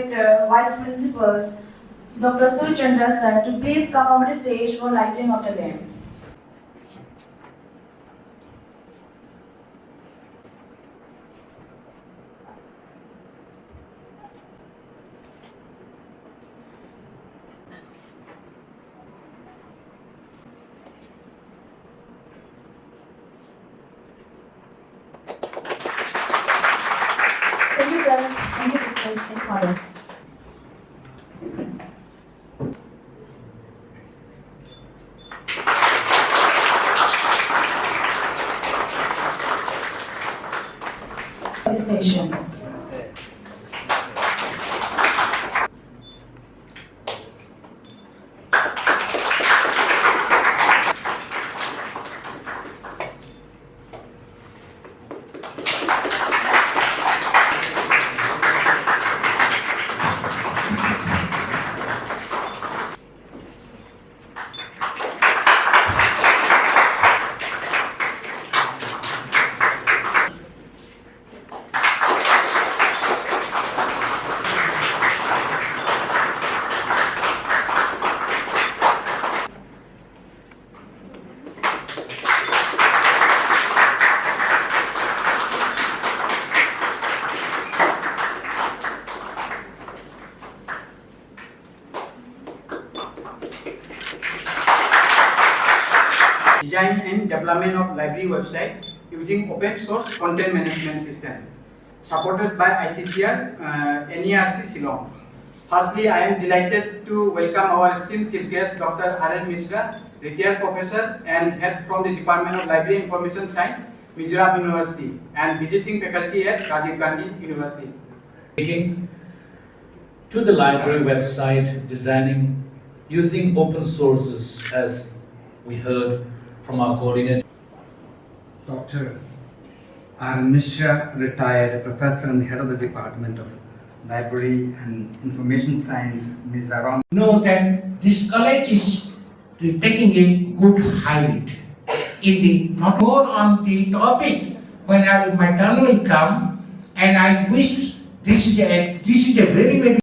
invite Vice Principals Dr. Suri Chandra sir to please come over the stage for lighting of the lamp. Thank you, sir. Thank you, sisters. Thanks, Father. Station. Design and development of library website using open source content management system supported by ICSSR-NERC Shillong. Firstly, I am delighted to welcome our esteemed chief guest Dr. R.N. Mishra, retired professor and head from the Department of Library Information Science, Mizoram University, and visiting faculty at Rajiv Gandhi University. Speaking to the library website designing using open sources, as we heard from our coordinator. Dr. R. Mishra, retired professor and head of the Department of Library and Information Science, Mizoram. Know that this college is taking a good height in the not more on the topic when my turn will come, and I wish this is a very